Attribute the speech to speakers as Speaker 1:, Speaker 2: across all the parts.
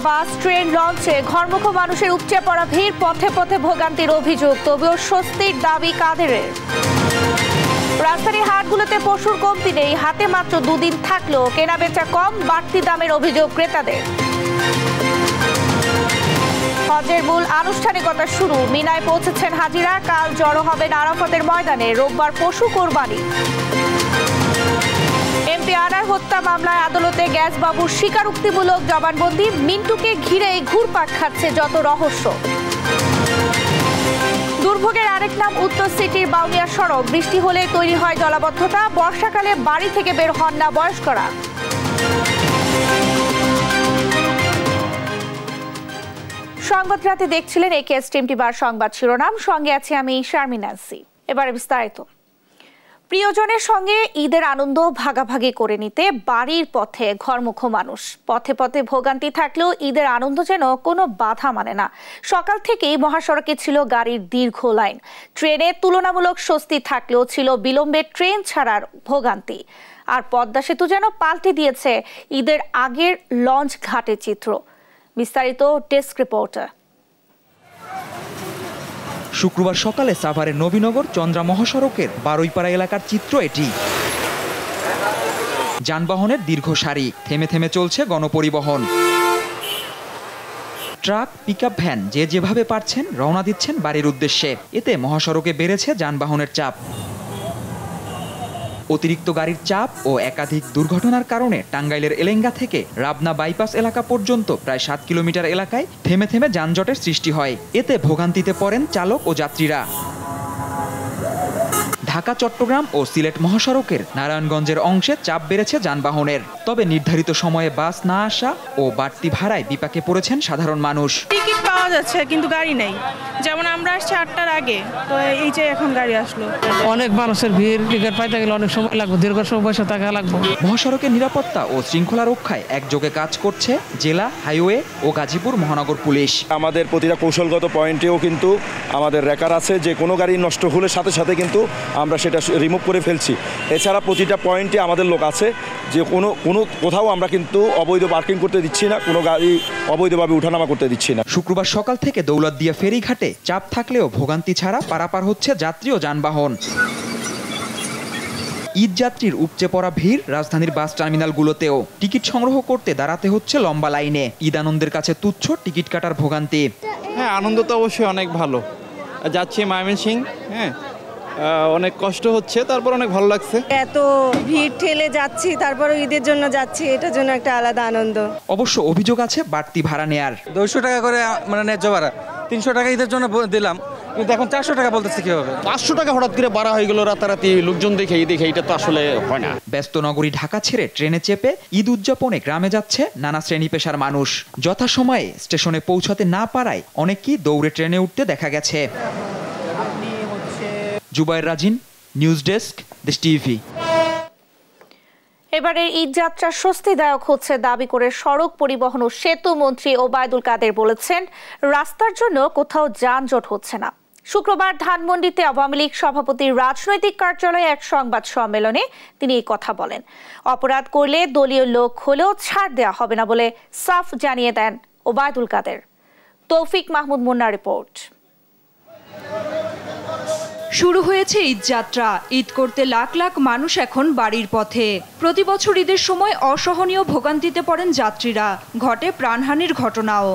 Speaker 1: বাস, train, লঞ্চে ঘরমুখো মানুষের উপচে পড়া ভিড়, পথে পথে ভোগান্তির অভিযোগ। তবুও স্বস্তির দাবি কাদেরের? রাজধানীর হাটগুলোতে পশুর কমতি নেই, হাতে মাত্র 2 দিন থাকলেও কেনাবেচা কম, বাড়তি দামের অভিযোগ ক্রেতাদের। হজের মূল আনুষ্ঠানিকতা শুরু, মিনায় পৌঁছেছেন হাজিরা, কাল জড়ো হবেন আরাফাতের ময়দানে, রোববার পশু কোরবানি। এমপি আনার হত্যা মামলায় আদালতে গ্যাসবাবুর স্বীকারোক্তিমূলক জবানবন্দি, মিন্টুকে ঘিরেই ঘুরপাক খাচ্ছে যত রহস্য। দুর্ভোগের আরেক নাম উত্তর সিটির বাউনিয়া সড়ক, বৃষ্টি হলে তৈরি হয় জলাবদ্ধতা, বর্ষাকালে বাড়ি থেকে বের হন না বয়স্করা। সংবাদ রাতে দেখছিলেন একেএস টিম টিভির সংবাদ শিরোনাম, সঙ্গে আছি আমি শারমিন নাসি। এবারে বিস্তারিত। প্রিয়জনের সঙ্গে ঈদের আনন্দ ভাগাভাগি করে নিতে বাড়ির পথে ঘরমুখো মানুষ। পথে পথে ভোগান্তি থাকলেও ঈদের আনন্দ যেন কোনো বাধা মানে না। সকাল থেকেই মহাসড়কে ছিল গাড়ির দীর্ঘ লাইন। ট্রেনে তুলনামূলক স্বস্তি থাকলেও ছিল বিলম্বে ট্রেন ছাড়ার ভোগান্তি। আর পদ্মা সেতু যেন পাল্টে দিয়েছে ঈদের আগের লঞ্চ ঘাটের চিত্র। বিস্তারিত ডেস্ক রিপোর্টার।
Speaker 2: শুক্রবার সকালে সাভারের নবীনগর চন্দ্রা মহাসড়কের বারুইপাড়া এলাকার চিত্র এটি। যানবাহনের দীর্ঘ সারি, থেমে থেমে চলছে গণপরিবহন। ট্রাক, পিকআপ ভ্যান যে যেভাবে পারছেন রওনা দিচ্ছেন বাড়ির উদ্দেশ্যে। এতে মহাসড়কে বেড়েছে যানবাহনের চাপ। অতিরিক্ত গাড়ির চাপ ও একাধিক দুর্ঘটনার কারণে টাঙ্গাইলের এলেঙ্গা থেকে রাবনা বাইপাস এলাকা পর্যন্ত প্রায় 7 কিলোমিটার এলাকায় থেমে থেমে যানজটের সৃষ্টি হয়। এতে ভোগান্তিতে পড়েন চালক ও যাত্রীরা। ঢাকা, চট্টগ্রাম ও সিলেট মহাসড়কের নারায়ণগঞ্জের অংশে চাপ বেড়েছে যানবাহনের। তবে নির্ধারিত সময়ে বাস না আসা ও বাড়তি ভাড়ায় বিপাকে পড়েছেন সাধারণ মানুষ।
Speaker 3: টিকিট পাওয়া যাচ্ছে কিন্তু গাড়ি নেই। যেমন আমরা আসছি 8টার আগে, তো এই যে এখন গাড়ি আসলো।
Speaker 4: অনেক মানুষের ভিড়, টিকিট পাইতে গেলে অনেক সময় লাগবে, দীর্ঘ সময় বসে থাকা লাগবে।
Speaker 2: মহাসড়কের নিরাপত্তা ও শৃঙ্খলা রক্ষায় একযোগে কাজ করছে জেলা, হাইওয়ে ও গাজীপুর মহানগর পুলিশ।
Speaker 5: আমাদের প্রতিটা কৌশলগত পয়েন্টেও কিন্তু আমাদের রেকার আছে, যে কোনো গাড়ি নষ্ট হলে সাথে সাথে কিন্তু আমরা সেটা রিমুভ করে ফেলছি। এছাড়া প্রতিটা পয়েন্টে আমাদের লোক আছে, যে কোথাও আমরা কিন্তু অবৈধ পার্কিং করতে দিচ্ছি না, কোনো গাড়ি অবৈধভাবে উঠানামা করতে দিচ্ছি না।
Speaker 2: শুক্রবার সকাল থেকে দৌলতদিয়া ফেরিঘাটে চাপ থাকলেও ভোগান্তি ছাড়া পারাপার হচ্ছে যাত্রী ও যানবাহন। ঈদ যাত্রীর উপচে পড়া ভিড় রাজধানীর বাস টার্মিনালগুলোতেও। টিকিট সংগ্রহ করতে দাঁড়াতে হচ্ছে লম্বা লাইনে। ঈদ আনন্দের কাছে তুচ্ছ টিকিট কাটার ভোগান্তি।
Speaker 6: হ্যাঁ, আনন্দ তো অবশ্যই অনেক ভালো। যাচ্ছি ময়মনসিংহ, হ্যাঁ অনেক কষ্ট হচ্ছে, তারপর অনেক ভালো লাগছে।
Speaker 7: এত ভিড় ঠেলে যাচ্ছি, তারপর ঈদের জন্য যাচ্ছি, এটার জন্য একটা আলাদা আনন্দ।
Speaker 2: অবশ্য অভিযোগ আছে বাড়তি ভাড়া নেয়ার।
Speaker 8: 200 টাকা করে মানে ন্যায্য ভাড়া, 300 টাকা ঈদের জন্য দিলাম, কিন্তু এখন 400 টাকা বলতেছে কিভাবে?
Speaker 6: 500 টাকা হঠাৎ করে বাড়া হয়ে গেল রাতারাতি, লোকজন দেখে এটা তো আসলে হয় না।
Speaker 2: ব্যস্ত নগরী ঢাকা ছেড়ে ট্রেনে চেপে ঈদ উদযাপনে গ্রামে যাচ্ছে নানা শ্রেণী পেশার মানুষ। যথাসময়ে স্টেশনে পৌঁছাতে না পারায় অনেকেই দৌড়ে ট্রেনে উঠতে দেখা গেছে। জুবায়ের রাজিন, নিউজ ডেস্ক, দেশ টিভি।
Speaker 1: এবারে ঈদ যাত্রা স্বস্তিদায়ক হচ্ছে দাবি করে সড়ক পরিবহন ও সেতু মন্ত্রী ওবায়দুল কাদের বলেছেন, রাস্তার জন্য কোথাও যানজট হচ্ছে না। শুক্রবার ধানমন্ডিতে আওয়ামী লীগ সভাপতির রাজনৈতিক কার্যালয়ে এক সংবাদ সম্মেলনে তিনি এই কথা বলেন। অপরাধ করলে দলীয় লোক হলেও ছাড় দেওয়া হবে না বলে সাফ জানিয়ে দেন ওবায়দুল কাদের। তৌফিক মাহমুদ মুন্নার রিপোর্ট।
Speaker 9: শুরু হয়েছে ঈদ যাত্রা। ঈদ করতে লাখ লাখ মানুষ এখন বাড়ির পথে। প্রতি বছর ঈদের সময় অসহনীয় ভোগান্তিতে পড়েন যাত্রীরা, ঘটে প্রাণহানির ঘটনাও।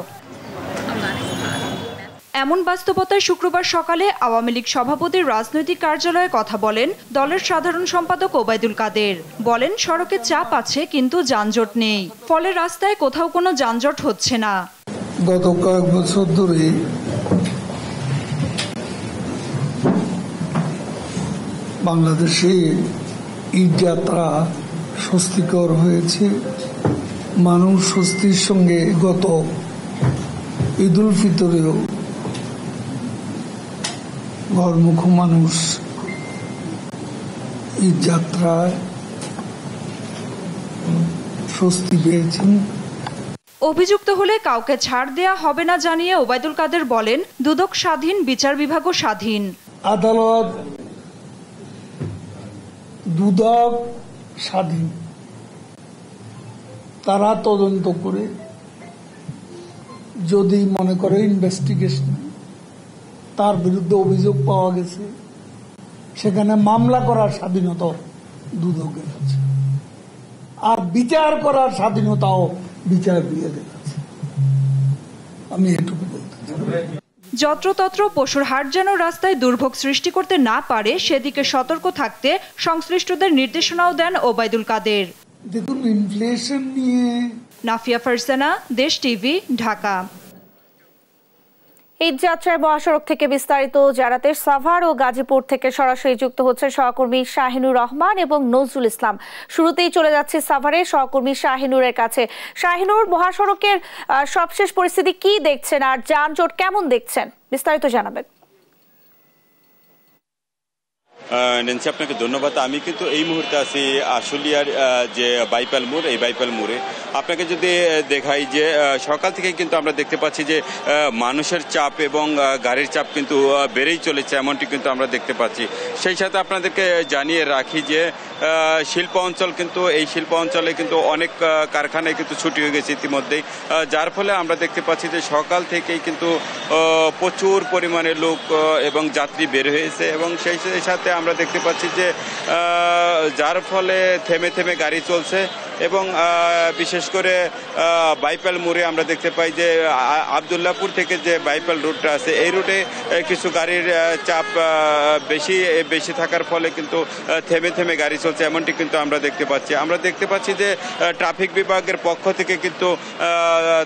Speaker 9: এমন বাস্তবতায় শুক্রবার সকালে আওয়ামী লীগ সভাপতির রাজনৈতিক কার্যালয়ে কথা বলেন দলের সাধারণ সম্পাদক ওবায়দুল কাদের। বলেন, সড়কে চাপ আছে কিন্তু যানজট নেই, ফলে রাস্তায় কোথাও কোনো যানজট হচ্ছে না।
Speaker 10: গত কয়েক বছর ধরে বাংলাদেশে ঈদ যাত্রা স্বস্তিকর হয়েছে। মানুষ স্বস্তির সঙ্গে গত ঈদ উল ফিতরেও ঘরমুখো মানুষ ঈদ যাত্রায় স্বস্তি পেয়েছেন।
Speaker 9: অভিযুক্ত হলে কাউকে ছাড় দেয়া হবে না জানিয়ে ওবায়দুল কাদের বলেন, দুদক স্বাধীন, বিচার বিভাগও স্বাধীন।
Speaker 10: আদালত, দুদক স্বাধীন, তারা তদন্ত করে যদি মনে করে ইনভেস্টিগেশন তার বিরুদ্ধে অভিযোগ পাওয়া গেছে, সেখানে মামলা করার স্বাধীনতা দুদকের আছে, আর বিচার করার স্বাধীনতাও বিচার বিভাগের আছে। আমি এটুকু বলতে চাই।
Speaker 9: যত্রতত্র পশুর হাট যেন রাস্তায় দুর্ভোগ সৃষ্টি করতে না পারে সেদিকে সতর্ক থাকতে সংশ্লিষ্টদের নির্দেশনাও দেন ওবায়দুল কাদের।
Speaker 10: দেখুন, ইনফ্লেশন নিয়ে।
Speaker 9: নাফিয়া ফারসানা, দেশ টিভি, ঢাকা।
Speaker 1: ঈদ যাত্রায় মহাসড়ক থেকে বিস্তারিত জানাতে সাভার ও গাজীপুর থেকে সরাসরি যুক্ত হচ্ছে সহকর্মী শাহিনুর রহমান এবং নজরুল ইসলাম। শুরুতেই চলে যাচ্ছে সাভারের সহকর্মী শাহিনুরের কাছে। শাহিনুর, মহাসড়কের সবশেষ পরিস্থিতি কি দেখছেন আর যানজট কেমন দেখছেন, বিস্তারিত জানাবেন।
Speaker 11: নেন্সি, আপনাকে ধন্যবাদ। আমি কিন্তু এই মুহূর্তে আছি আশুলিয়ার যে বাইপাল মোড়, এই বাইপাল মোড়ে আপনাকে যদি দেখাই যে সকাল থেকে কিন্তু আমরা দেখতে পাচ্ছি যে মানুষের চাপ এবং গাড়ির চাপ কিন্তু বেড়েই চলেছে, এমনটি কিন্তু আমরা দেখতে পাচ্ছি। সেই সাথে আপনাদেরকে জানিয়ে রাখি যে শিল্প অঞ্চল, কিন্তু এই শিল্প অঞ্চলে কিন্তু অনেক কারখানায় কিন্তু ছুটি হয়ে গেছে ইতিমধ্যেই, যার ফলে আমরা দেখতে পাচ্ছি যে সকাল থেকেই কিন্তু প্রচুর পরিমাণে লোক এবং যাত্রী বের হয়েছে এবং সেই সাথে আমরা দেখতে পাচ্ছি যে যার ফলে থেমে থেমে গাড়ি চলছে এবং বিশেষ করে বাইপাল মোড়ে আমরা দেখতে পাই যে আবদুল্লাপুর থেকে যে বাইপাল রুটটা আছে, এই রুটে কিছু গাড়ির চাপ বেশি থাকার ফলে কিন্তু থেমে থেমে গাড়ি চলছে, এমনটি কিন্তু আমরা দেখতে পাচ্ছি। আমরা দেখতে পাচ্ছি যে ট্রাফিক বিভাগের পক্ষ থেকে কিন্তু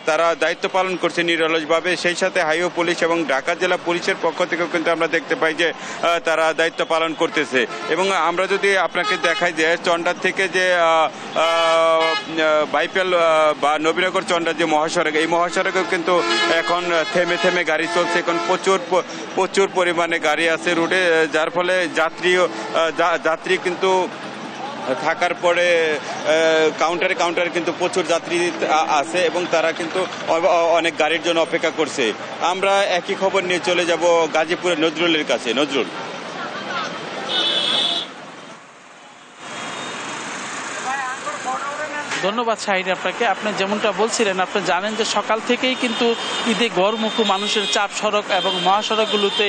Speaker 11: তারা দায়িত্ব পালন করছে নিরলসভাবে। সেই সাথে হাইওয়ে পুলিশ এবং ঢাকা জেলা পুলিশের পক্ষ থেকেও কিন্তু আমরা দেখতে পাই যে তারা দায়িত্ব পালন করতেছে। এবং আমরা যদি আপনাকে দেখাই যে চন্ডার থেকে যে বাইপাল বা নবীনগর চন্ডার যে মহাসড়ক, এই মহাসড়কেও কিন্তু এখন থেমে থেমে গাড়ি চলছে। এখন প্রচুর পরিমাণে গাড়ি আছে রুটে, যার ফলে যাত্রী কিন্তু থাকার পরে কাউন্টারে কিন্তু প্রচুর যাত্রী আছে এবং তারা কিন্তু অনেক গাড়ির জন্য অপেক্ষা করছে। আমরা একই খবর নিয়ে চলে যাব গাজীপুরের নজরুলের কাছে। নজরুল।
Speaker 12: ধন্যবাদ শাহিন আপনাকে। আপনি যেমনটা বলছিলেন, আপনি জানেন যে সকাল থেকেই কিন্তু ঈদে ঘরমুখী মানুষের চাপ সড়ক এবং মহাসড়কগুলোতে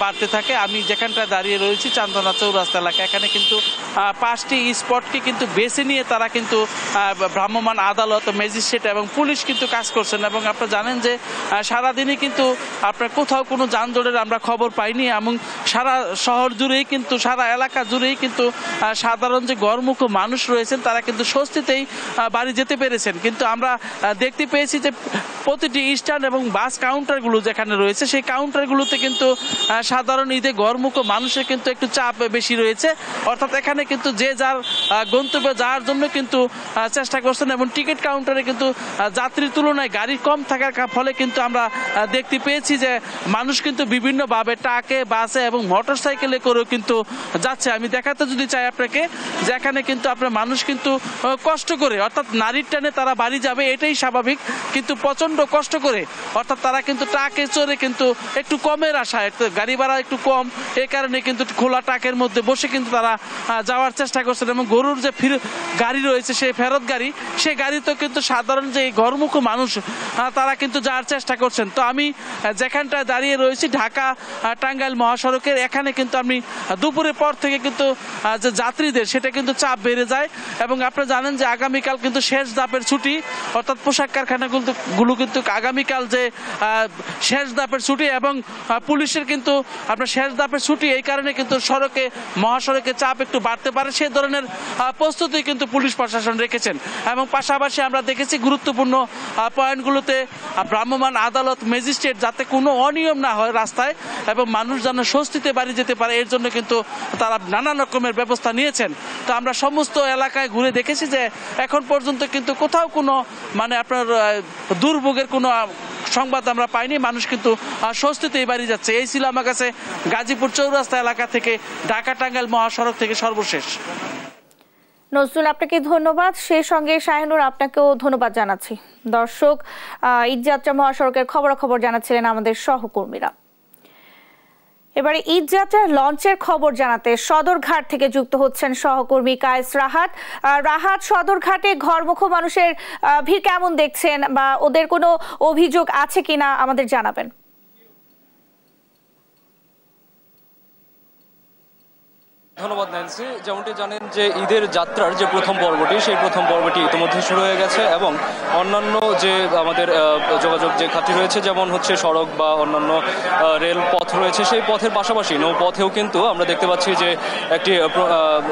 Speaker 12: বাড়তে থাকে। আমি যেখানটা দাঁড়িয়ে রয়েছি চান্দনা চৌরাস্তা এলাকা, এখানে কিন্তু 5টি স্পটকে কিন্তু বেছে নিয়ে তারা কিন্তু ভ্রাম্যমাণ আদালত, ম্যাজিস্ট্রেট এবং পুলিশ কিন্তু কাজ করছেন। এবং আপনারা জানেন যে সারাদিনই কিন্তু আপনার কোথাও কোনো যানজটের আমরা খবর পাইনি এবং সারা শহর জুড়েই কিন্তু, সারা এলাকা জুড়েই কিন্তু সাধারণ যে ঘরমুখী মানুষ রয়েছেন তারা কিন্তু স্বস্তিতেই বাড়ি যেতে পেরেছেন। কিন্তু আমরা দেখতে পেয়েছি যে প্রতিটি স্ট্যান্ড এবং বাস কাউন্টারগুলো যেখানে রয়েছে, সেই কাউন্টারগুলোতে কিন্তু সাধারণ ঈদে ঘরমুখী মানুষের কিন্তু একটু চাপ বেশি রয়েছে। অর্থাৎ এখানে কিন্তু যে যার গন্তব্যে যাওয়ার জন্য কিন্তু চেষ্টা করছেন এবং টিকিট কাউন্টারে কিন্তু যাত্রীর তুলনায় গাড়ি কম থাকার ফলে কিন্তু আমরা দেখতে পেয়েছি যে মানুষ কিন্তু বিভিন্নভাবে ট্রাকে, বাসে এবং মোটর সাইকেলে করেও কিন্তু যাচ্ছে। আমি দেখাতে যদি চাই আপনাকে যে এখানে কিন্তু আপনার মানুষ কিন্তু কষ্ট করে, অর্থাৎ নারীর টানে তারা বাড়ি যাবে এটাই স্বাভাবিক, কিন্তু প্রচণ্ড কষ্ট করে, অর্থাৎ তারা কিন্তু ট্রাকে চড়ে কিন্তু একটু কমের আশায়, গাড়ি ভাড়া একটু কম, এই কারণে কিন্তু খোলা ট্রাকের মধ্যে বসে কিন্তু তারা যাওয়ার চেষ্টা করছেন। এবং গরুর যে গাড়ি রয়েছে, সেই ফেরত গাড়ি, সেই গাড়িতেও কিন্তু সাধারণ যে ঘরমুখী মানুষ তারা কিন্তু যাওয়ার চেষ্টা করছেন। তো আমি যেখানটায় দাঁড়িয়ে রয়েছি ঢাকা টাঙ্গাইল মহাসড়কের, এখানে কিন্তু আমি দুপুরের পর থেকে কিন্তু যে যাত্রীদের সেটা কিন্তু চাপ বেড়ে যায়। এবং আপনারা জানেন যে আগামীকাল কিন্তু শেষ ধাপের ছুটি, অর্থাৎ পোশাক কারখানাগুলো কিন্তু আগামীকাল যে শেষ ধাপের ছুটি এবং পুলিশের কিন্তু আপনার শেষ ধাপের ছুটি, এই কারণে কিন্তু মহাসড়কে চাপ একটু বাড়তে পারে, সেই ধরনের প্রস্তুতি কিন্তু পুলিশ প্রশাসন রেখেছেন। এবং পাশাপাশি আমরা দেখেছি গুরুত্বপূর্ণ পয়েন্টগুলোতে ভ্রাম্যমাণ আদালত, ম্যাজিস্ট্রেট যাতে কোনো অনিয়ম না হয় রাস্তায় এবং মানুষ যেন স্বস্তিতে বাড়ি যেতে পারে, এর জন্য কিন্তু তারা নানা রকমের ব্যবস্থা নিয়েছেন। তো আমরা সমস্ত এলাকায় ঘুরে দেখেছি যে এখন পর্যন্ত কিন্তু কোথাও কোনো আপনার দুর্ভোগের কোনো সংবাদ আমরা পাইনি। মানুষ কিন্তু স্বস্তিতেই বাড়ি যাচ্ছে। এই ছিল আমার কাছে গাজীপুর চৌরাস্তা এলাকা থেকে ঢাকা টাঙ্গাইল মহাসড়ক থেকে সর্বশেষ।
Speaker 1: নজরুল, আপনাকে ধন্যবাদ। সেই সঙ্গে শাহিনুর, আপনাকেও ধন্যবাদ জানাচ্ছি। দর্শক, ঈদযাত্রা মহাসড়কের খবরাখবর জানাচ্ছিলেন আমাদের সহকর্মীরা। এবারে ঈদ যাত্রার লঞ্চের খবর জানাতে সদরঘাট থেকে যুক্ত হচ্ছেন সহকর্মী কায়েস রাহাত। রাহাত, সদরঘাটে ঘরমুখো মানুষের ভিড় কেমন দেখছেন বা ওদের কোনো অভিযোগ আছে কিনা আমাদের জানাবেন।
Speaker 13: ধন্যবাদ ন্যান্সি। যেমনটি জানেন যে ঈদের যাত্রার যে প্রথম পর্বটি, সেই প্রথম পর্বটি ইতিমধ্যে শুরু হয়ে গেছে এবং অন্যান্য যে আমাদের যোগাযোগ যে খাতটি রয়েছে, যেমন হচ্ছে সড়ক বা অন্যান্য রেল পথ রয়েছে, সেই পথের পাশাপাশি নৌপথেও কিন্তু আমরা দেখতে পাচ্ছি যে একটি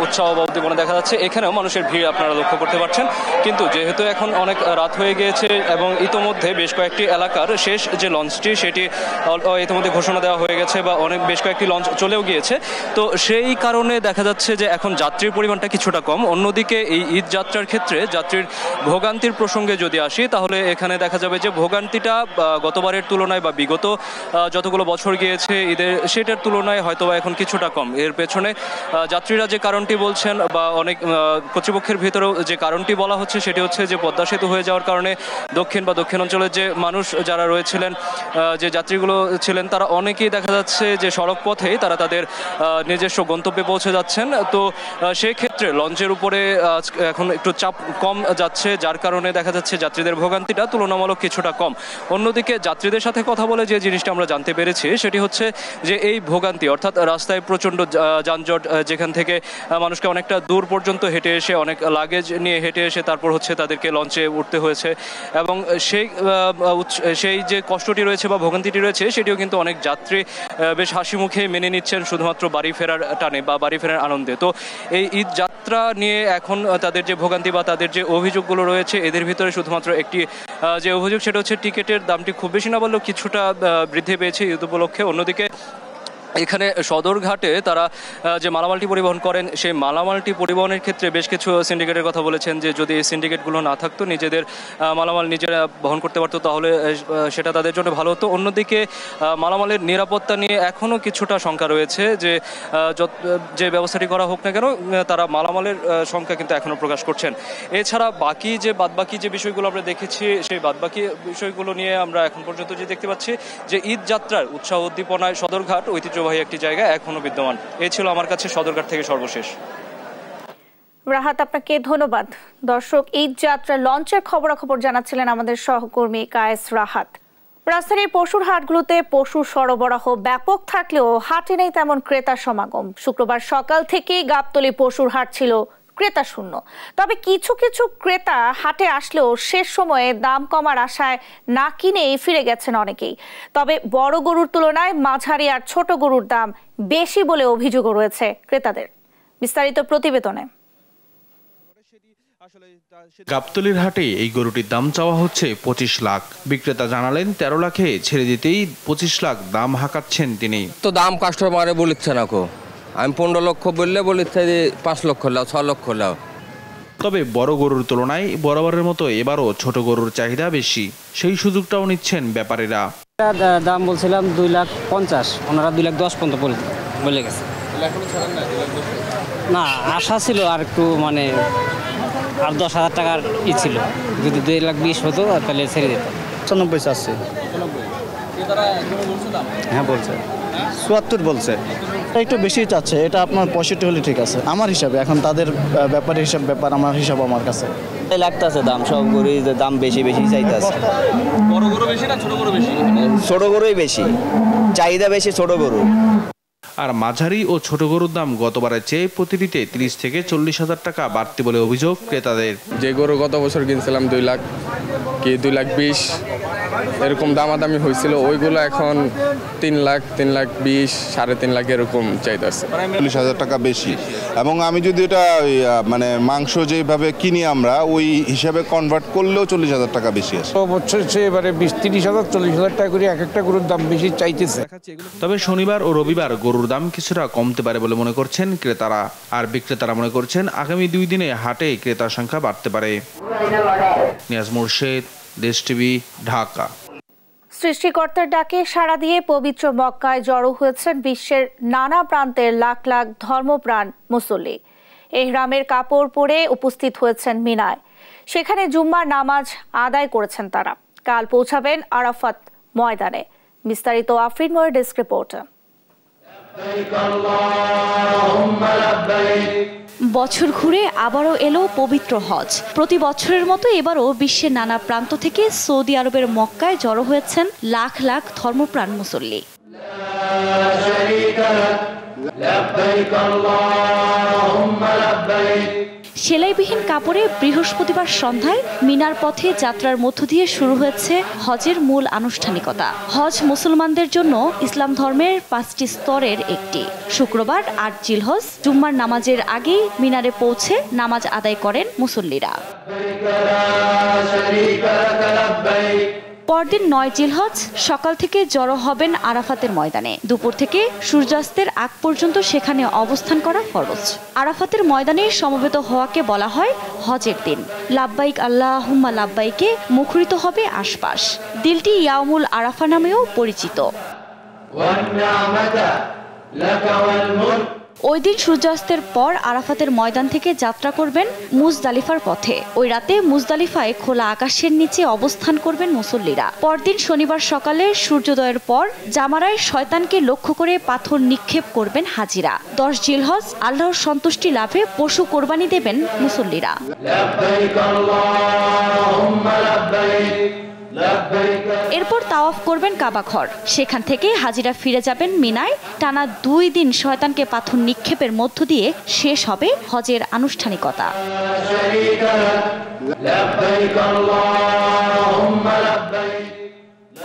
Speaker 13: উৎসাহ বা উদ্দীপনা দেখা যাচ্ছে। এখানেও মানুষের ভিড় আপনারা লক্ষ্য করতে পারছেন। কিন্তু যেহেতু এখন অনেক রাত হয়ে গিয়েছে এবং ইতোমধ্যে বেশ কয়েকটি এলাকার শেষ যে লঞ্চটি সেটি ইতিমধ্যে ঘোষণা দেওয়া হয়ে গেছে বা বেশ কয়েকটি লঞ্চ চলেও গিয়েছে, তো সেই কারণে দেখা যাচ্ছে যে এখন যাত্রীর পরিমাণটা কিছুটা কম। অন্যদিকে এই ঈদ যাত্রার ক্ষেত্রে যাত্রীর ভোগান্তির প্রসঙ্গে যদি আসি, তাহলে এখানে দেখা যাবে যে ভোগান্তিটা গতবারের তুলনায় বা বিগত যতগুলো বছর গিয়েছে ঈদের, সেটার তুলনায় হয়তো এখন কিছুটা কম। এর পেছনে যাত্রীরা যে কারণটি বলছেন বা অনেক কর্তৃপক্ষের ভিতরেও যে কারণটি বলা হচ্ছে, সেটি হচ্ছে যে পদ্মা সেতু হয়ে যাওয়ার কারণে দক্ষিণ অঞ্চলের যে মানুষ যারা রয়েছিলেন, যে যাত্রীগুলো ছিলেন, তারা অনেকেই দেখা যাচ্ছে যে সড়ক পথেই তারা তাদের নিজস্ব গন্তব্যে পৌঁছে যাচ্ছেন। তো সেই ক্ষেত্রে লঞ্চের উপরে এখন একটু চাপ কম যাচ্ছে, যার কারণে দেখা যাচ্ছে যাত্রীদের ভোগান্তিটা তুলনামূলক কিছুটা কম। অন্যদিকে যাত্রীদের সাথে কথা বলে যে জিনিসটা আমরা জানতে পেরেছি, সেটি হচ্ছে যে এই ভোগান্তি অর্থাৎ রাস্তায় প্রচণ্ড যানজট, যেখান থেকে মানুষকে অনেকটা দূর পর্যন্ত হেঁটে এসে, অনেক লাগেজ নিয়ে হেঁটে এসে তারপর হচ্ছে তাদেরকে লঞ্চে উঠতে হয়েছে এবং সেই যে কষ্টটি রয়েছে বা ভোগান্তিটি রয়েছে, সেটিও কিন্তু অনেক যাত্রী বেশ হাসি মুখে মেনে নিচ্ছেন শুধুমাত্র বাড়ি ফেরার টানে বা বাড়ি ফেরার আনন্দে। তো এই ঈদ যাত্রা নিয়ে এখন তাদের যে ভোগান্তি বা তাদের যে অভিযোগগুলো রয়েছে, এদের ভিতরে শুধুমাত্র একটি যে অভিযোগ, সেটা হচ্ছে টিকিটের দামটি খুব বেশি না বললেও কিছুটা বৃদ্ধি পেয়েছে ঈদ উপলক্ষে। অন্যদিকে এখানে সদরঘাটে তারা যে মালামালটি পরিবহন করেন, সেই মালামালটি পরিবহনের ক্ষেত্রে বেশ কিছু সিন্ডিকেটের কথা বলেছেন যে যদি এই সিন্ডিকেটগুলো না থাকতো, নিজেদের মালামাল নিজেরা বহন করতে পারতো, তাহলে সেটা তাদের জন্য ভালো হতো। অন্যদিকে মালামালের নিরাপত্তা নিয়ে এখনও কিছুটা শঙ্কা রয়েছে যে ব্যবস্থাটি করা হোক না কেন, তারা মালামালের সংখ্যা কিন্তু এখনও প্রকাশ করছেন। এছাড়া বাদবাকি যে বিষয়গুলো আমরা দেখেছি, সেই বাদবাকি বিষয়গুলো নিয়ে আমরা এখন পর্যন্ত যে দেখতে পাচ্ছি যে ঈদ যাত্রার উৎসাহ উদ্দীপনায় সদরঘাট ঐতিহ্যবাহী একটি জায়গা এখনো বিদ্যমান। এই ছিল আমার কাছে সদরঘাট থেকে সর্বশেষ।
Speaker 1: রাহাত, আপনাকে ধন্যবাদ। দর্শক, ঈদ যাত্রা লঞ্চের খবরাখবর জানাচ্ছিলেন আমাদের সহকর্মী কায়েস রাহাত। রাজধানীর পশুর হাটগুলোতে পশু সরবরাহ ব্যাপক থাকলেও হাটে নেই তেমন ক্রেতার সমাগম। শুক্রবার সকাল থেকেই গাবতলী পশুর হাট ছিল ক্রেতা শূন্য। তবে কিছু কিছু ক্রেতা হাটে আসলেও শেষ সময়ে দাম কমার আশায় না কিনেই ফিরে গেছেন অনেকেই। তবে বড় গরুর তুলনায় মাঝারি আর ছোট গরুর দাম বেশি বলে অভিযোগও রয়েছে ক্রেতাদের। বিস্তারিত প্রতিবেদনে।
Speaker 14: গাবতলীর হাটে এই গরুটির দাম চাওয়া হচ্ছে 25 লাখ। বিক্রেতা জানালেন 13 লাখে ছেড়ে দিতেই 25 লাখ দাম হাঁকাচ্ছেন তিনি।
Speaker 15: তো দাম কাস্টমারে বলিচ্ছে না কো, আমি 15 লক্ষ বললে বলিচ্ছে যে 5 লক্ষ লাও, 6 লক্ষ লাও।
Speaker 14: তবে বড় গরুর তুলনায় বরাবরের মতো এবারও ছোট গরুর চাহিদা বেশি, সেই সুযোগটাও নিচ্ছেন ব্যাপারীরা।
Speaker 16: দাম বলছিলাম 2,50,000, ওনারা 2,10,000 পর্যন্ত বলে গেছে। না, আশা ছিল আর একটু মানে আর 10,000 টাকার ই ছিল, যদি 2,20,000 হতো তাহলে ছেড়ে দিতাম।
Speaker 17: 95 আছে। হ্যাঁ বলছে 74 বলছে, একটু বেশি চাচ্ছে। এটা আপনার 65 হলে ঠিক আছে আমার হিসাবে। এখন তাদের ব্যাপারের ব্যাপার, আমার হিসাব আমার কাছে
Speaker 18: লাগতেছে দাম সব গরুই দাম বেশি চাইতেছে।
Speaker 13: বড় গরু বেশি না ছোট গরু বেশি?
Speaker 18: ছোট গরুই বেশি চাহিদা, বেশি ছোট গরু।
Speaker 14: আর মাঝারি ও ছোট গরুর দাম গতবারের চেয়ে প্রতিটিতে 30 থেকে 40,000 টাকা বাড়তি বলে অভিযোগ ক্রেতাদের।
Speaker 19: যে গরু গত বছর কিনছিলাম 2 লাখ কি 2,20,000 এরকম দামাদামি হয়েছিল, ওইগুলো এখন 3 লাখ, 3,20,000, 3.5 লাখ এরকম চাইতেছে।
Speaker 20: 40,000 টাকা বেশি। এবং আমি যদি এটা মানে মাংস যেভাবে কিনি আমরা, ওই হিসাবে কনভার্ট করলেও 40,000 টাকা বেশি আছে।
Speaker 21: বছর এবারে 20-30,000, 40,000 টাকা করে এক একটা গরুর দাম বেশি চাইতেছে।
Speaker 14: তবে শনিবার ও রবিবার গরুর দাম কিছুটা কমতে পারে বলে মনে করছেন ক্রেতারা। আর বিক্রেতারা মনে করছেন আগামী 2 দিনে হাটে ক্রেতার সংখ্যা বাড়তে পারে। নিয়াজ মুর্শেদ, দেশ টিভি, ঢাকা।
Speaker 1: সৃষ্টিকর্তার ডাকে সাড়া দিয়ে পবিত্র মক্কায় জড়ো হয়েছেন বিশ্বের নানা প্রান্তের লাখ লাখ ধর্মপ্রাণ মুসল্লি। ইহরামের কাপড় পরে উপস্থিত হয়েছেন মিনায়। সেখানে জুম্মার নামাজ আদায় করেছেন তারা। কাল পৌঁছাবেন আরাফাত ময়দানে। বিস্তারিত আফরিন ময়ের ডেস্ক রিপোর্ট।
Speaker 3: বছর ঘুরে আবারও এলো পবিত্র হজ। প্রতি বছরের মতো এবারও বিশ্বের নানা প্রান্ত থেকে সৌদি আরবের মক্কায় জড়ো হয়েছেন লাখ লাখ ধর্মপ্রাণ মুসল্লি। সেলাইবিহীন কাপড়ে বৃহস্পতিবার সন্ধ্যায় মিনার পথে যাত্রার মধ্য দিয়ে শুরু হয়েছে হজের মূল আনুষ্ঠানিকতা। হজ মুসলমানদের জন্য ইসলাম ধর্মের 5টি স্তরের একটি। শুক্রবার 8 জিলহজ জুম্মার নামাজের আগেই মিনারে পৌঁছে নামাজ আদায় করেন মুসল্লিরা। পরদিন 9 জিলহজ সকাল থেকে জড়ো হবেন আরাফাতের ময়দানে। দুপুর থেকে সূর্যাস্তের আগ পর্যন্ত সেখানে অবস্থান করা ফরজ। আরাফাতের ময়দানে সমবেত হওয়াকে বলা হয় হজের দিন। লাব্বাইক আল্লাহুম্মা লাব্বাইকে মুখরিত হবে আশপাশ। দিলটি ইয়াউমুল আরাফা নামেও পরিচিত। ওই দিন সূর্যাস্তের পর আরাফাতের ময়দান থেকে যাত্রা করবেন মুজদালিফার পথে। ওই রাতে মুজদালিফায় খোলা আকাশের নিচে অবস্থান করবেন মুসল্লিরা। পরদিন শনিবার সকালে সূর্যোদয়ের পর জামারায় শয়তানকে লক্ষ্য করে পাথর নিক্ষেপ করবেন হাজিরা। 10 জিলহজ আল্লাহর সন্তুষ্টি লাভে পশু কোরবানি দেবেন মুসল্লিরা। এরপর তাওয়াফ করবেন কাবা ঘর। সেখান থেকে হাজিরা ফিরে যাবেন মিনায়। টানা 2 দিন শয়তানকে পাথর নিক্ষেপের মধ্য দিয়ে শেষ হবে হজের আনুষ্ঠানিকতা।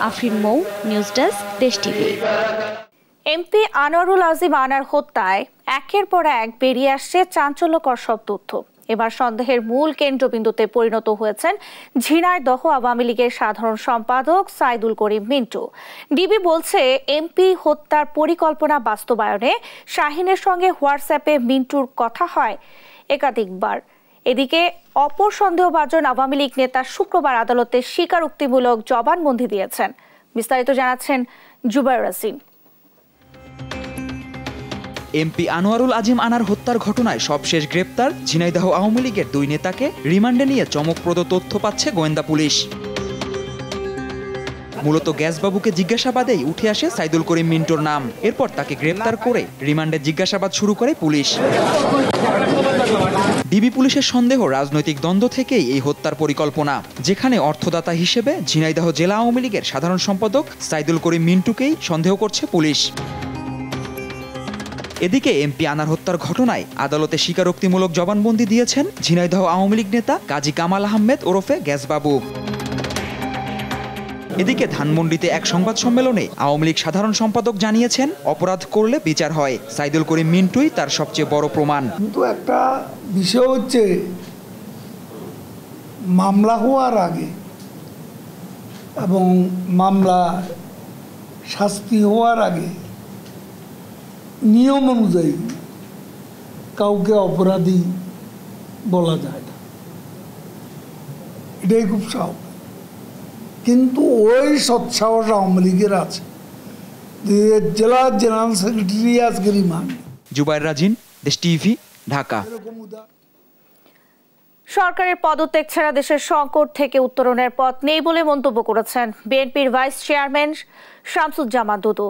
Speaker 3: আফরিন মৌ, নিউজ ডেস্ক, দেশ টিভি।
Speaker 1: এমপি আনোয়ারুল আজিম আনার হত্যায় একের পর এক বেরিয়ে আসছে চাঞ্চল্যকর সব তথ্য। এবার সন্দেহের মূল কেন্দ্রবিন্দুতে পরিণত হয়েছেন ঝিনাইদহ আওয়ামী লীগের সাধারণ সম্পাদক সাইদুল করিম মিন্টু। ডিবি বলছে, এমপি হত্যার পরিকল্পনা বাস্তবায়নে শাহিনের সঙ্গে হোয়াটসঅ্যাপে মিন্টুর কথা হয় একাধিকবার। এদিকে অপর সন্দেহভাজন আওয়ামী লীগ নেতা শুক্রবার আদালতে স্বীকারোক্তিমূলক জবানবন্দি দিয়েছেন। বিস্তারিত জানাচ্ছেন জুবাইর রাসিন।
Speaker 2: এমপি আনোয়ারুল আজিম আনার হত্যার ঘটনায় সবশেষ গ্রেপ্তার ঝিনাইদহ আওয়ামী লীগের 2 নেতাকে রিমান্ডে নিয়ে চমকপ্রদ তথ্য পাচ্ছে গোয়েন্দা পুলিশ। মূলত গ্যাসবাবুকে জিজ্ঞাসাবাদেই উঠে আসে সাইদুল করিম মিন্টুর নাম। এরপর তাকে গ্রেপ্তার করে রিমান্ডে জিজ্ঞাসাবাদ শুরু করে পুলিশ। ডিবি পুলিশের সন্দেহ রাজনৈতিক দ্বন্দ্ব থেকেই এই হত্যার পরিকল্পনা, যেখানে অর্থদাতা হিসেবে ঝিনাইদহ জেলা আওয়ামী লীগের সাধারণ সম্পাদক সাইদুল করিম মিন্টুকেই সন্দেহ করছে পুলিশ। এদিকে এমপি আনার হত্যার ঘটনায় আদালতে স্বীকারোক্তিমূলক জবানবন্দি দিয়েছেন ঝিনাইদহ আওয়ামী লীগ নেতা কাজী কামাল আহমেদ ওরফে গ্যাসবাবু। এদিকে ধানমন্ডিতে এক সংবাদ সম্মেলনে আওয়ামী লীগ সাধারণ সম্পাদক জানিয়েছেন, অপরাধ করলে বিচার হয়। সাইদুল করিম মিন্টুই তার সবচেয়ে বড় প্রমাণ।
Speaker 10: কিন্তু একটা বিষয় হচ্ছে, মামলা হওয়ার আগে এবং মামলা শাস্তি হওয়ার আগে নিয়ম অনুযায়ী কাউকে অপরাধী বলা যায় না, এটাই খুব স্বাভাবিক। কিন্তু ওই সৎসাহস আওয়ামী লীগের আছে। জেলার জেনারেল সেক্রেটারি আজকে রিমান্ড।
Speaker 2: জুবাইর রাজিন, দেশ টিভি, ঢাকা।
Speaker 1: সরকারের পদত্যাগ ছাড়া দেশের সংকট থেকে উত্তরণের পথ নেই বলে মন্তব্য করেছেন বিএনপির ভাইস চেয়ারম্যান শামসুজ্জামান দুদু।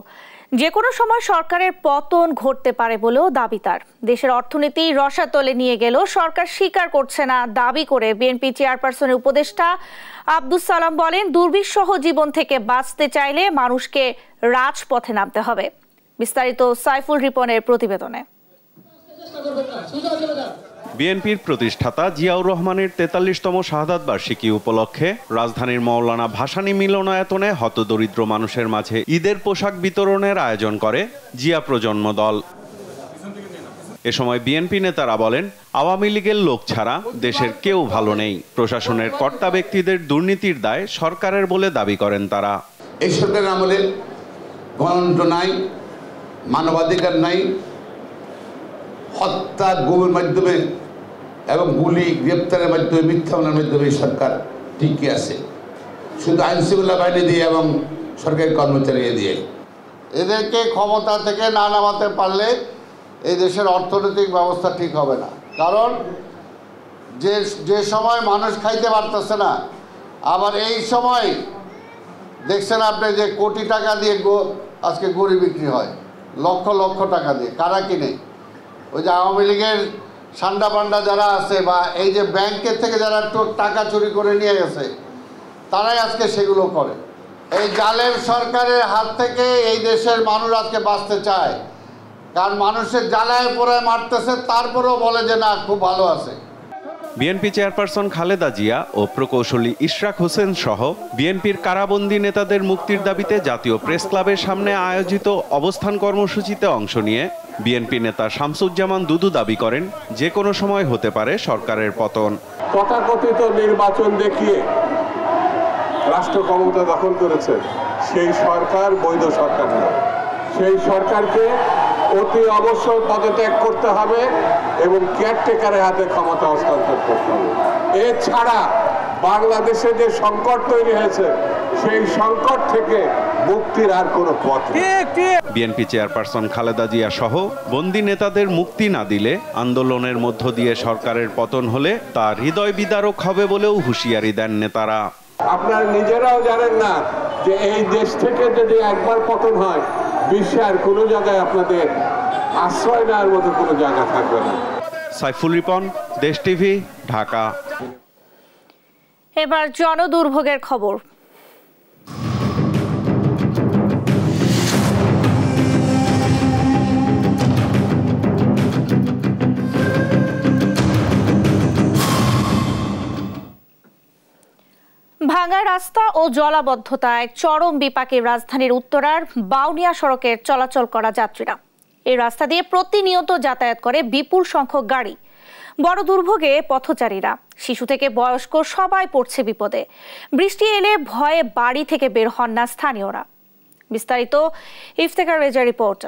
Speaker 1: যে কোনো সময় সরকারের পতন ঘটতে পারে বলেও দাবি তার। দেশের অর্থনীতি রসাতলে নিয়ে গেলেও সরকার স্বীকার করছে না দাবি করে বিএনপি চেয়ারপারসনের উপদেষ্টা আব্দুস সালাম বলেন, দুর্বিষহ জীবন থেকে বাঁচতে চাইলে মানুষকে রাজপথে নামতে হবে। বিস্তারিত সাইফুল রিপনের প্রতিবেদনে।
Speaker 22: বিএনপির প্রতিষ্ঠাতা জিয়াউর রহমানের 43তম শাহাদাত বার্ষিকী উপলক্ষে রাজধানীর মওলানা ভাসানী মিলনায়তনে হতদরিদ্র মানুষের মাঝে ঈদের পোশাক বিতরণের আয়োজন করে জিয়া প্রজন্ম দল। এ সময় বিএনপি নেতারা বলেন, আওয়ামী লীগের লোক ছাড়া দেশের কেউ ভালো নেই। প্রশাসনের কর্তা ব্যক্তিদের দুর্নীতির দায় সরকারের বলে দাবি করেন তারা।
Speaker 23: এই সরকারের আমলে গণতন্ত্র নাই, মানবাধিকার নাই, হত্যা গুমের মাধ্যমে এবং গুলি গ্রেপ্তারের মাধ্যমে, মিথ্যা মামলার মাধ্যমে সরকার টিকে আছে, শুধু আইনশৃঙ্খলা বাহিনী দিয়ে এবং সরকারি কর্মচারী দিয়ে।
Speaker 24: এদেরকে ক্ষমতা থেকে না নামাতে পারলে এই দেশের অর্থনৈতিক ব্যবস্থা ঠিক হবে না। কারণ যে সময় মানুষ খাইতে পারতেছে না, আবার এই সময় দেখছেন আপনি যে কোটি টাকা দিয়ে আজকে গরু বিক্রি হয়, লক্ষ লক্ষ টাকা দিয়ে। কারা কিনে? ওই যে আওয়ামী লীগের সান্ডা পান্ডা যারা আছে বা এই যে ব্যাংকের থেকে যারা টাকা চুরি করে নিয়ে গেছে, তারাই আজকে সেগুলো করে। এই জালেম সরকারের হাত থেকে এই দেশের মানুষ আজকে বাঁচতে চায়, কারণ মানুষের জ্বালায় পোড়ায় মারতেছে, তারপরেও বলে যে না খুব ভালো আছে।
Speaker 22: বিএনপি চেয়ারপারসন খালেদা জিয়া ও প্রকৌশলী ইশরাক হোসেন সহ বিএনপির কারাবন্দী নেতাদের মুক্তির দাবিতে জাতীয় প্রেস ক্লাবের সামনে আয়োজিত অবস্থান কর্মসূচিতে অংশ নিয়ে বিএনপি নেতা শামসুজ্জামান দুদু দাবি করেন যে কোনো সময় হতে পারে সরকারের পতন।
Speaker 4: তথাকথিত নির্বাচন দেখিয়ে রাষ্ট্র ক্ষমতা দখল করেছে সেই সরকার বৈধ সরকার নয়। সেই সরকারকে অতি অবশ্যই পদত্যাগ করতে হবে এবং কেয়ারটেকারের হাতে ক্ষমতা হস্তান্তর করতে হবে। এছাড়া বাংলাদেশে যে সংকট তৈরি হয়েছে সেই সংকট থেকে মুক্তির আর কোনো পথ নেই।
Speaker 22: বিএনপি চেয়ারপারসন খালেদা জিয়া সহ বন্দী নেতাদের মুক্তি না দিলে আন্দোলনের মধ্য দিয়ে সরকারের পতন হলে তা হৃদয় বিদারক হবে বলেও হুঁশিয়ারি দেন নেতারা।
Speaker 4: আপনারা নিজেরাও জানেন না যে এই দেশ থেকে যদি একবার পতন হয় বিশ্বে আর কোনো জায়গায় আপনাদের আশ্রয় নেওয়ার মতো কোনো জায়গা থাকবে না।
Speaker 22: সাইফুল রিপন, দেশ টিভি, ঢাকা।
Speaker 1: এবার জনদুর্ভোগের খবর। ভাঙা রাস্তা ও জলাবদ্ধতায় চরম বিপাকে রাজধানীর উত্তরার বাউনিয়া সড়কের চলাচল করা যাত্রীরা। এই রাস্তা দিয়ে প্রতিনিয়ত যাতায়াত করে বিপুল সংখ্যক গাড়ি। বড় দুর্ভোগে পথচারীরা, শিশু থেকে বয়স্ক সবাই পড়ছে বিপদে। বৃষ্টি এলে ভয়ে বাড়ি থেকে বের হন না স্থানীয়রা। বিস্তারিত ইফতেখার রেজা রিপোর্ট।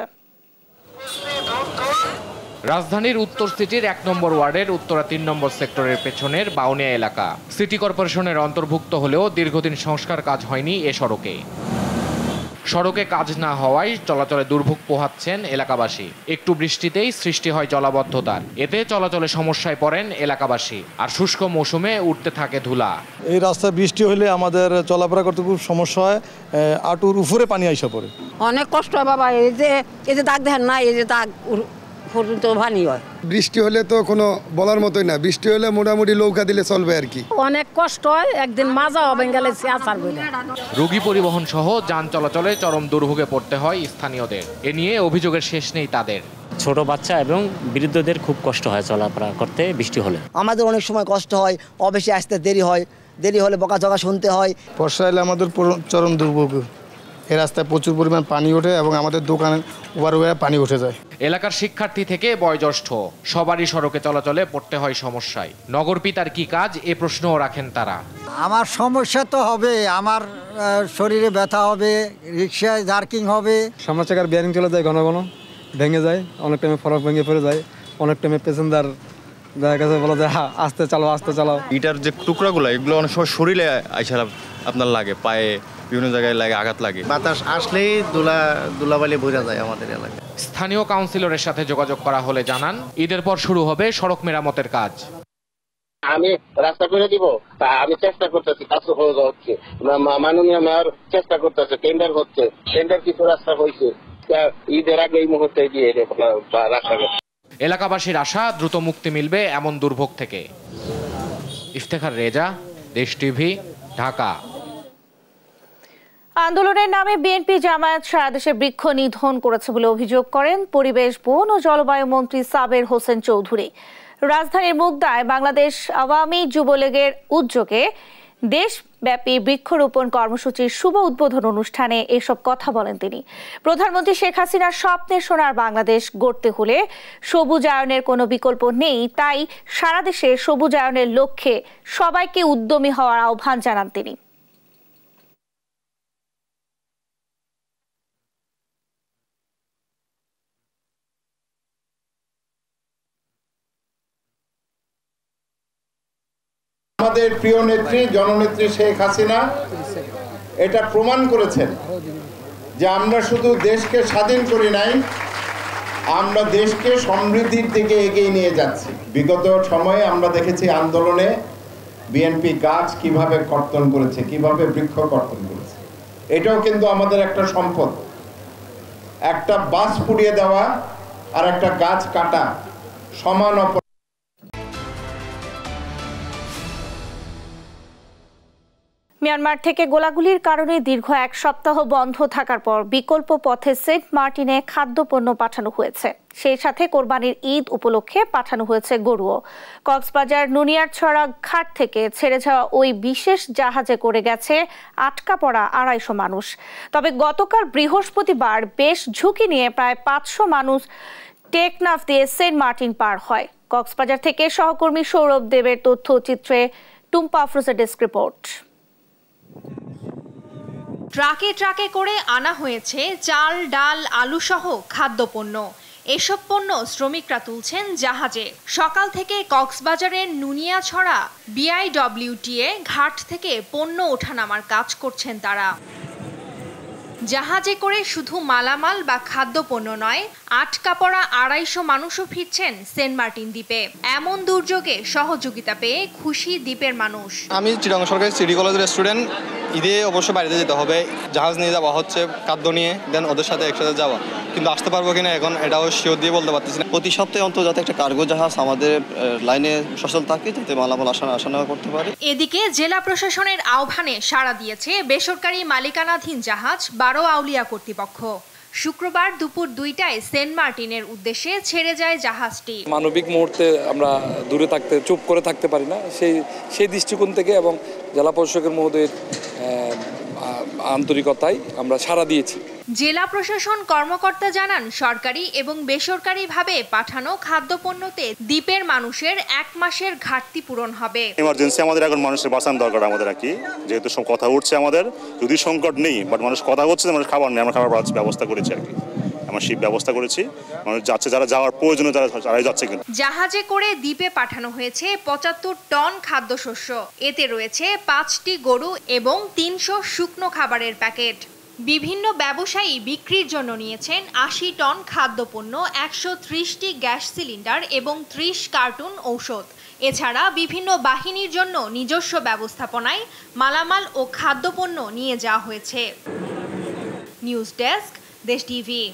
Speaker 5: রাজধানীর উত্তর সিটির ১ নম্বর ওয়ার্ডের উত্তরা ৩ নম্বর সেক্টরের পেছনের বাউনিয়া এলাকা সিটি কর্পোরেশনের অন্তর্ভুক্ত হলেও দীর্ঘদিন সংস্কার কাজ হয়নি এ সড়কে কাজ না হওয়ায় চলাচলে দুর্ভোগ পোহাচ্ছেন এলাকাবাসী। একটু বৃষ্টিতেই সৃষ্টি হয় জলাবদ্ধতার, এতে চলাচলে সমস্যায় পড়েন এলাকাবাসী। আর শুষ্ক মৌসুমে উঠতে থাকে ধুলা।
Speaker 7: এই রাস্তায় বৃষ্টি হলে আমাদের চলাফেরা করতে খুব সমস্যা হয়, আঁটুর উপরে পানি আইসা পড়ে।
Speaker 8: অনেক কষ্ট হয় বাবা, এই যে দাগ দেখেন না, এই যে দাগ পর্যন্ত পানি হয়।
Speaker 25: বৃষ্টি হলে তো কোনো বলার মতোই না, বৃষ্টি হলে মোটামুটি নৌকা দিলে চলবে আর কি।
Speaker 8: অনেক কষ্ট হয়, একদিন মাজা হবে গেলে আসার বলে।
Speaker 5: রোগী পরিবহন সহ যান চলাচলে চরম দুর্ভোগে পড়তে হয় স্থানীয়দের। এ নিয়ে অভিযোগের শেষ নেই তাদের।
Speaker 26: ছোট বাচ্চা এবং বৃদ্ধদের খুব কষ্ট হয় চলাফেরা করতে বৃষ্টি হলে।
Speaker 27: আমাদের অনেক সময় কষ্ট হয়, অফিসে আসতে দেরি হয়, দেরি হলে বকাঝকা শুনতে হয়।
Speaker 25: বর্ষা এলে আমাদের চরম দুর্ভোগ। এই রাস্তায় প্রচুর পরিমাণ পানি ওঠে এবং আমাদের দোকানে ওভার পানি উঠে যায়।
Speaker 5: এলাকার শিক্ষার্থী থেকে বয়োজ্যেষ্ঠ সবারই সড়কে চলাচলে পড়তে হয় সমস্যায়। নগর পিতার কি কাজ, এ প্রশ্নও রাখেন তারা।
Speaker 28: আমার সমস্যা তো হবে, আমার শরীরে ব্যথা হবে, রিক্সায় জার্কিং হবে।
Speaker 29: সামনের চাকার বিয়ারিং চলে যায়, ঘন ঘন ভেঙে যায়, অনেক টাইমে ফরক ভেঙে পড়ে যায়, অনেক টাইমে প্যাসেঞ্জার দেখা গেছে বলা যায় আস্তে চালাও আস্তে চালাও।
Speaker 30: ইটার যে টুকরাগুলো এগুলো অনেক সময় শরীরে আইসা আপনার লাগে, পায়ে বিভিন্ন জায়গায় লাগে, আঘাত লাগে।
Speaker 31: বাতাস আসলেই ধুলাবালি বোঝা যায় আমাদের এলাকায়।
Speaker 5: স্থানীয় কাউন্সিলরের সাথে যোগাযোগ করা হলে জানান ঈদের পর শুরু হবে সড়ক মেরামতের কাজ।
Speaker 32: আমি রাস্তা করে দিব, আমি চেষ্টা করতেছি, কাজ হচ্ছে, মাননীয় মেয়র চেষ্টা করতেছে, টেন্ডার হচ্ছে, টেন্ডার কিছু রাস্তা হয়েছে, ঈদের আগে এই মুহূর্তে দিয়ে রাস্তা।
Speaker 5: এলাকাবাসীর আশা দ্রুত মুক্তি মিলবে এমন দুর্ভোগ থেকে। ইফতেখার রেজা, দেশ টিভি, ঢাকা।
Speaker 1: আন্দোলনের নামে বিএনপি জামায়াত সারা দেশে বৃক্ষ নিধন করেছে বলে অভিযোগ করেন পরিবেশ, বন ও জলবায়ু মন্ত্রী সাবের হোসেন চৌধুরী। রাজধানীর মুগদায় বাংলাদেশ আওয়ামী যুবলীগের উদ্যোগে দেশব্যাপী বৃক্ষরোপণ কর্মসূচির শুভ উদ্বোধন অনুষ্ঠানে এসব কথা বলেন তিনি। প্রধানমন্ত্রী শেখ হাসিনার স্বপ্নের সোনার বাংলাদেশ গড়তে হলে সবুজায়নের কোনো বিকল্প নেই, তাই সারা দেশে সবুজায়নের লক্ষ্যে সবাইকে উদ্যমী হওয়ার আহ্বান জানান তিনি।
Speaker 33: আমাদের প্রিয় নেত্রী জননেত্রী শেখ হাসিনা এটা প্রমাণ করেছেন যে আমরা শুধু দেশকে স্বাধীন করি নাই, আমরা দেশকে সমৃদ্ধির দিকে এগিয়ে নিয়ে যাচ্ছি। বিগত সময়ে আমরা দেখেছি আন্দোলনে বিএনপি গাছ কিভাবে কর্তন করেছে, কিভাবে বৃক্ষ কর্তন করেছে। এটাও কিন্তু আমাদের একটা সম্পদ। একটা বাস পুড়িয়ে দেওয়া আর একটা গাছ কাটা সমান অপরাধ।
Speaker 1: মিয়ানমার থেকে গোলাগুলির কারণে দীর্ঘ এক সপ্তাহ বন্ধ থাকার পর বিকল্প পথে সেন্ট মার্টিনে খাদ্যপণ্য পাঠানো হয়েছে। সেই সাথে কোরবানির ঈদ উপলক্ষে পাঠানো হয়েছে গরুও। কক্সবাজার নুনিয়ারছড়া ঘাট থেকে ছেড়ে যাওয়া ওই বিশেষ জাহাজে করে গেছে আটকা পড়া 250 মানুষ। তবে গতকাল বৃহস্পতিবার বেশ ঝুঁকি নিয়ে প্রায় 500 মানুষ টেকনাফ দিয়ে সেন্ট মার্টিন পার হয়। কক্সবাজার থেকে সহকর্মী সৌরভ দেবের তথ্যচিত্রে টুম্পা আফরোজের ডেস্ক রিপোর্ট।
Speaker 6: ট্রাকে ট্রাকে করে আনা হয়েছে চাল, ডাল, আলু সহ খাদ্যপণ্য। এসব পণ্য শ্রমিকরা তুলছেন জাহাজে। সকাল থেকে কক্সবাজারের নুনিয়াছড়া BIWTA ঘাট থেকে পণ্য ওঠানামার কাজ করছেন তারা। জাহাজে করে শুধু মালামাল বা খাদ্যপণ্য নয়, আটকা পড়া 250 মানুষও ফিরছেন সেন্ট মার্টিন দ্বীপে। এমন দুর্যোগে সহযোগিতা পেয়ে খুশি দ্বীপের মানুষ।
Speaker 29: আমি চিটাগং সরকারি সিটি কলেজের স্টুডেন্ট। ঈদে অবশ্য বাড়িতে যেতে হবে, জাহাজ নিয়ে যাওয়া হচ্ছে খাদ্য নিয়ে, দেন ওদের সাথে একসাথে যাওয়া, কিন্তু আসতে পারবো কিনা এখন এটাও শিওর দিয়ে বলতে পারতেছি না।
Speaker 9: প্রতি সপ্তাহে অন্তত যাতে একটা কার্গো জাহাজ আমাদের লাইনে সচল থাকে, যাতে মালামাল আসা নেওয়া করতে পারে।
Speaker 6: এদিকে জেলা প্রশাসনের আহ্বানে সাড়া দিয়েছে বেসরকারি মালিকানাধীন জাহাজ 12 আউলিয়া কর্তৃপক্ষ। শুক্রবার দুপুর 2টায় সেন্ট মার্টিনের উদ্দেশ্যে ছেড়ে যায় জাহাজটি।
Speaker 11: মানবিক মুহূর্তে আমরা দূরে থাকতে, চুপ করে থাকতে পারি না, সেই দৃষ্টিকোণ থেকে এবং জেলা প্রশাসকের মহোদয়ের আন্তরিকতায় আমরা সাড়া দিয়েছি।
Speaker 6: জেলা প্রশাসন কর্মকর্তা জানান, সরকারি এবং বেসরকারিভাবে পাঠানো খাদ্যপণ্যতে দ্বীপের মানুষের 1 মাসের ঘাটতি পূরণ হবে।
Speaker 12: ইমার্জেন্সি আমাদের এখন মানুষের বাঁচানো দরকার আমাদের আর কি, যেহেতু সব কথা উঠছে আমাদের, যদি সংকট নেই বাট মানুষ কথা হচ্ছে, মানুষ খাবার নেই, আমরা খাবার ব্যবস্থা করেছি আর কি, আমরা শিপ ব্যবস্থা করেছি, মানুষ যাচ্ছে, যারা যাওয়ার প্রয়োজনে তারাই যাচ্ছে। কিন্তু
Speaker 6: জাহাজে করে দ্বীপে পাঠানো হয়েছে 75 টন খাদ্যশস্য। এতে রয়েছে 5টি গরু এবং 300 শুকনো খাবারের প্যাকেট। বিভিন্ন ব্যবসায়ী বিক্রির জন্য নিয়েছেন 80 টন খাদ্যপণ্য, 130টি গ্যাস সিলিন্ডার এবং 30 কার্টুন ঔষধ। এছাড়া বিভিন্ন বাহিনীর জন্য নিজস্ব ব্যবস্থাপনায় মালামাল ও খাদ্যপণ্য নিয়ে যাওয়া হয়েছে। নিউজ ডেস্ক, দেশ টিভি।